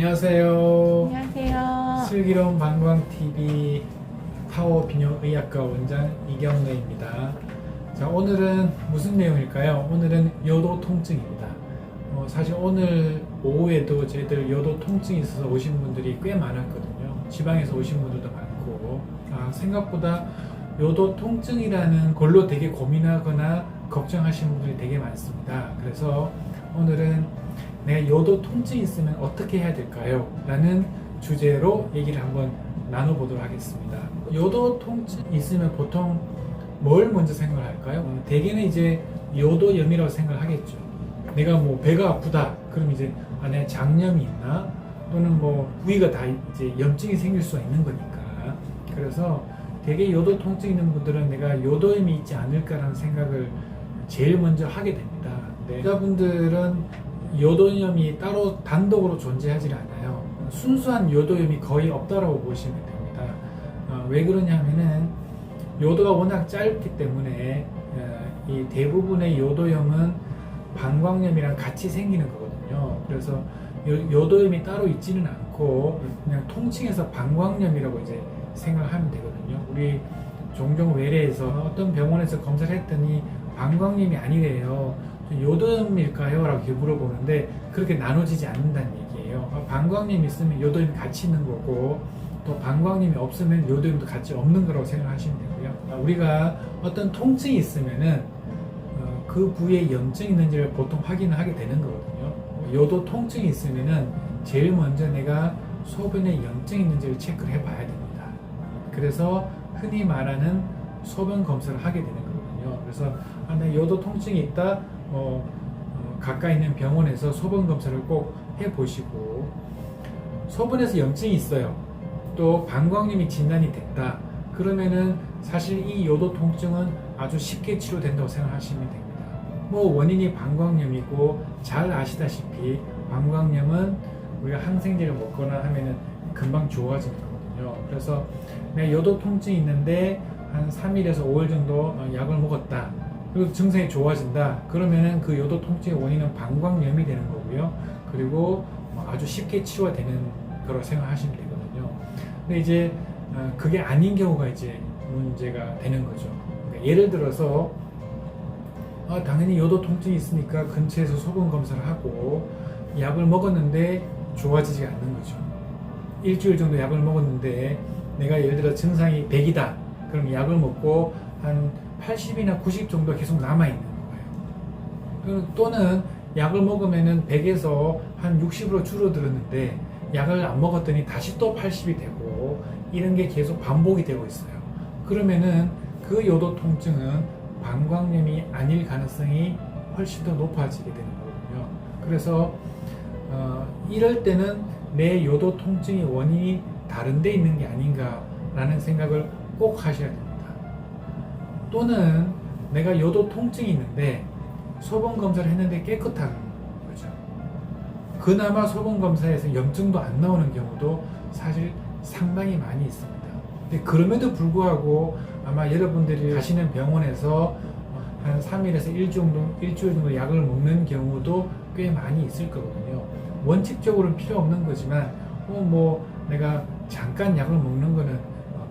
안녕하세요. 안녕하세요. 슬기로운 방광TV 파워비뇨의학과 원장 이경래입니다. 자, 오늘은 무슨 내용일까요? 오늘은 요도 통증입니다. 사실 오늘 오후에도 저희들 요도 통증이 있어서 오신 분들이 꽤 많았거든요. 지방에서 오신 분들도 많고, 생각보다 요도 통증이라는 걸로 되게 고민하거나 걱정하시는 분들이 되게 많습니다. 그래서 오늘은 내가 요도 통증이 있으면 어떻게 해야 될까요? 라는 주제로 얘기를 한번 나눠보도록 하겠습니다. 요도 통증이 있으면 보통 뭘 먼저 생각할까요? 대개는 이제 요도염이라고 생각하겠죠. 내가 뭐 배가 아프다. 그럼 이제 내가 장염이 있나? 또는 뭐 부위가 다 이제 염증이 생길 수가 있는 거니까. 그래서 대개 요도 통증 있는 분들은 내가 요도염이 있지 않을까라는 생각을 제일 먼저 하게 됩니다. 근데 여자분들은 요도염이 따로 단독으로 존재하지 않아요. 순수한 요도염이 거의 없다라고 보시면 됩니다. 왜 그러냐면은 요도가 워낙 짧기 때문에 이 대부분의 요도염은 방광염이랑 같이 생기는 거거든요. 그래서 요도염이 따로 있지는 않고 그냥 통칭해서 방광염이라고 이제 생각하면 되거든요. 우리 종종 외래에서 어떤 병원에서 검사를 했더니 방광염이 아니래요. 요도염일까요? 라고 이렇게 물어보는데 그렇게 나눠지지 않는다는 얘기예요. 방광염이 있으면 요도염이 같이 있는 거고 또 방광염이 없으면 요도염도 같이 없는 거라고 생각하시면 되고요. 우리가 어떤 통증이 있으면은 그 부위에 염증이 있는지를 보통 확인을 하게 되는 거거든요. 요도 통증이 있으면은 제일 먼저 내가 소변에 염증이 있는지를 체크를 해봐야 됩니다. 그래서 흔히 말하는 소변 검사를 하게 되는 거거든요. 그래서 내 요도 통증이 있다. 가까이 있는 병원에서 소변 검사를 꼭 해보시고, 소변에서 염증이 있어요. 또 방광염이 진단이 됐다. 그러면은 사실 이 요도 통증은 아주 쉽게 치료된다고 생각하시면 됩니다. 뭐 원인이 방광염이고 잘 아시다시피 방광염은 우리가 항생제를 먹거나 하면은 금방 좋아지는 거거든요. 그래서 내가 요도 통증이 있는데 한 3일에서 5일 정도 약을 먹었다. 그리고 증상이 좋아진다. 그러면은 그 요도 통증의 원인은 방광염이 되는 거고요. 그리고 아주 쉽게 치료가 되는 거라고 생각하시면 되거든요. 근데 이제 그게 아닌 경우가 이제 문제가 되는 거죠. 그러니까 예를 들어서 당연히 요도 통증이 있으니까 근처에서 소변 검사를 하고 약을 먹었는데 좋아지지 않는 거죠. 일주일 정도 약을 먹었는데 내가 예를 들어 증상이 100이다. 그럼 약을 먹고 한 80이나 90 정도 계속 남아있는 거예요. 또는 약을 먹으면은 100에서 한 60으로 줄어들었는데 약을 안 먹었더니 다시 또 80이 되고 이런 게 계속 반복이 되고 있어요. 그러면은 그 요도 통증은 방광염이 아닐 가능성이 훨씬 더 높아지게 되는 거거든요. 그래서 이럴 때는 내 요도 통증의 원인이 다른 데 있는 게 아닌가라는 생각을 꼭 하셔야 됩니다. 또는 내가 요도 통증이 있는데 소변 검사를 했는데 깨끗한 거죠. 그나마 소변 검사에서 염증도 안 나오는 경우도 사실 상당히 많이 있습니다. 근데 그럼에도 불구하고 아마 여러분들이 가시는 병원에서 한 3일에서 일주일 정도 약을 먹는 경우도 꽤 많이 있을 거거든요. 원칙적으로는 필요 없는 거지만 뭐 내가 잠깐 약을 먹는 거는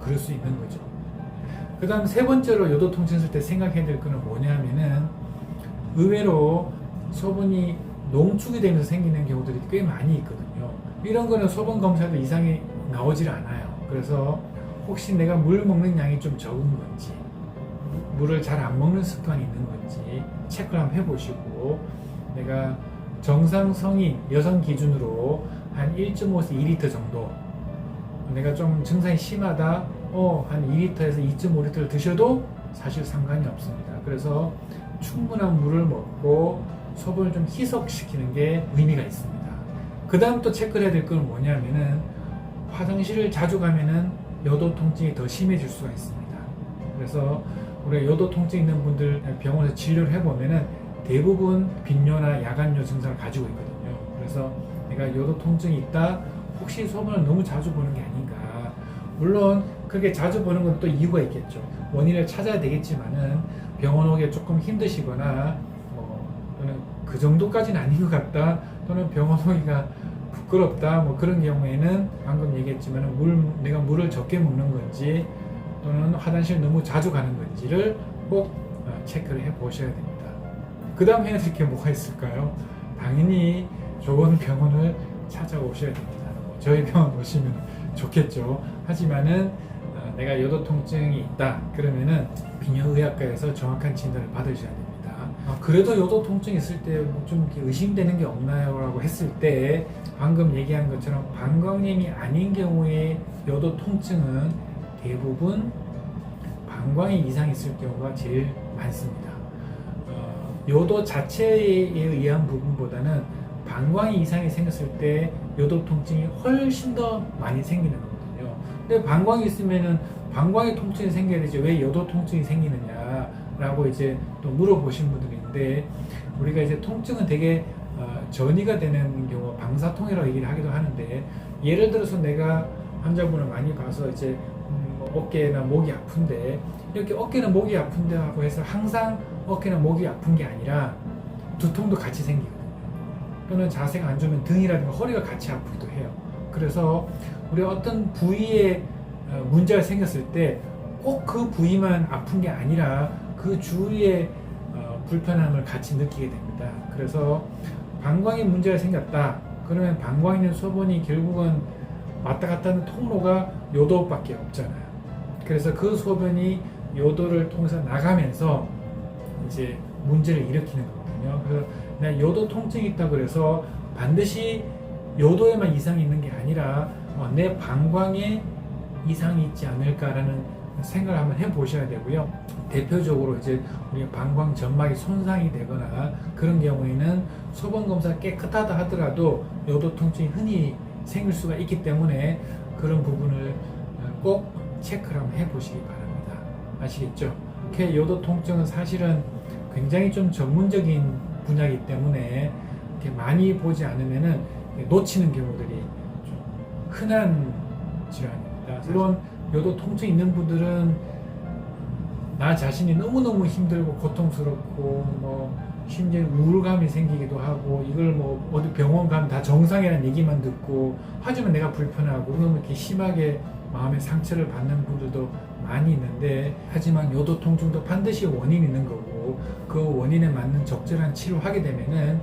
그럴 수 있는 거죠. 그 다음 세 번째로 요도 통증 있을 때 생각해야 될 거는 뭐냐면은 의외로 소변이 농축이 되면서 생기는 경우들이 꽤 많이 있거든요. 이런 거는 소변 검사도 이상이 나오질 않아요. 그래서 혹시 내가 물 먹는 양이 좀 적은 건지 물을 잘 안 먹는 습관이 있는 건지 체크를 한번 해보시고 내가 정상 성인 여성 기준으로 한 1.5에서 2리터 정도 내가 좀 증상이 심하다 한 2리터에서 2.5리터를 드셔도 사실 상관이 없습니다. 그래서 충분한 물을 먹고 소변을 좀 희석시키는 게 의미가 있습니다. 그 다음 또 체크를 해야 될 건 뭐냐면은 화장실을 자주 가면은 요도 통증이 더 심해질 수가 있습니다. 그래서 우리 요도 통증 있는 분들 병원에서 진료를 해보면은 대부분 빈뇨나 야간뇨 증상을 가지고 있거든요. 그래서 내가 요도 통증이 있다 혹시 소변을 너무 자주 보는 게 아닌가. 물론 그렇게 자주 보는 건 또 이유가 있겠죠. 원인을 찾아야 되겠지만은 병원 오기 조금 힘드시거나 또는 그 정도까지는 아닌 것 같다. 또는 병원 오기가 부끄럽다 뭐 그런 경우에는 방금 얘기했지만 내가 물을 적게 먹는 건지 또는 화장실 너무 자주 가는 건지를 꼭 체크를 해 보셔야 됩니다. 그 다음 해야 될 게 뭐가 있을까요? 당연히 좋은 병원을 찾아오셔야 됩니다. 저희 병원 오시면 좋겠죠. 하지만은 내가 요도 통증이 있다 그러면은 비뇨의학과에서 정확한 진단을 받으셔야 됩니다. 그래도 요도 통증이 있을 때 좀 의심되는 게 없나요? 라고 했을 때 방금 얘기한 것처럼 방광염이 아닌 경우에 요도 통증은 대부분 방광에 이상이 있을 경우가 제일 많습니다. 요도 자체에 의한 부분보다는 방광에 이상이 생겼을 때 요도 통증이 훨씬 더 많이 생기는 거거든요. 근데 방광이 있으면은 방광에 통증이 생겨야 되지 왜 요도 통증이 생기느냐라고 이제 또 물어보신 분들이 있는데 우리가 이제 통증은 되게 전이가 되는 경우 방사통이라고 얘기를 하기도 하는데 예를 들어서 내가 환자분을 많이 봐서 이제 어깨나 목이 아픈데 이렇게 어깨나 목이 아픈데 하고 해서 항상 어깨나 목이 아픈 게 아니라 두통도 같이 생기거든요. 또는 자세가 안 좋으면 등이라든가 허리가 같이 아프기도 해요. 그래서 우리 어떤 부위에 문제가 생겼을 때 꼭 그 부위만 아픈 게 아니라 그 주위에 불편함을 같이 느끼게 됩니다. 그래서 방광에 문제가 생겼다 그러면 방광에 있는 소변이 결국은 왔다 갔다 하는 통로가 요도밖에 없잖아요. 그래서 그 소변이 요도를 통해서 나가면서 이제 문제를 일으키는 거거든요. 그래서 내가 요도 통증이 있다 그래서 반드시 요도에만 이상이 있는 게 아니라 내 방광에 이상이 있지 않을까라는 생각을 한번 해보셔야 되고요. 대표적으로 이제 우리 방광 점막이 손상이 되거나 그런 경우에는 소변 검사 깨끗하다 하더라도 요도 통증이 흔히 생길 수가 있기 때문에 그런 부분을 꼭 체크를 한번 해보시기 바랍니다. 아시겠죠? 이렇게 요도 통증은 사실은 굉장히 좀 전문적인 분야이기 때문에 이렇게 많이 보지 않으면은 놓치는 경우들이 좀 흔한 질환입니다. 물론 요도 통증 있는 분들은 나 자신이 너무너무 힘들고 고통스럽고 뭐 심지어 우울감이 생기기도 하고 이걸 뭐 어디 병원 가면 다 정상이라는 얘기만 듣고 하지만 내가 불편하고 너무 이렇게 심하게 마음의 상처를 받는 분들도 많이 있는데 하지만 요도 통증도 반드시 원인이 있는 거고 그 원인에 맞는 적절한 치료를 하게 되면은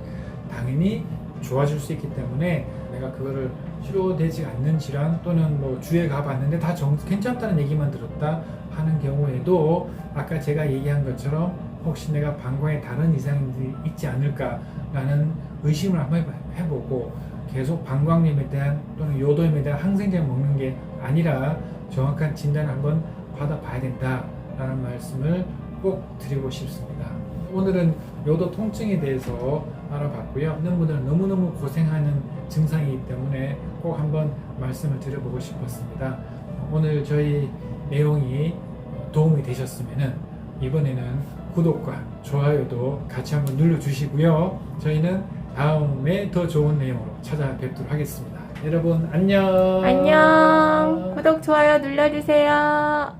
당연히 좋아질 수 있기 때문에 내가 그거를 치료되지 않는 질환 또는 뭐 주에 가봤는데 다 괜찮다는 얘기만 들었다 하는 경우에도 아까 제가 얘기한 것처럼 혹시 내가 방광에 다른 이상이 있지 않을까라는 의심을 한번 해보고 계속 방광염에 대한 또는 요도염에 대한 항생제 먹는 게 아니라 정확한 진단을 한번 받아봐야 된다라는 말씀을 꼭 드리고 싶습니다. 오늘은 요도 통증에 대해서 알아봤고요. 있는 분들은 너무너무 고생하는 증상이기 때문에 꼭 한번 말씀을 드려보고 싶었습니다. 오늘 저희 내용이 도움이 되셨으면 이번에는 구독과 좋아요도 같이 한번 눌러주시고요. 저희는 다음에 더 좋은 내용으로 찾아뵙도록 하겠습니다. 여러분 안녕. 안녕. 구독, 좋아요 눌러주세요.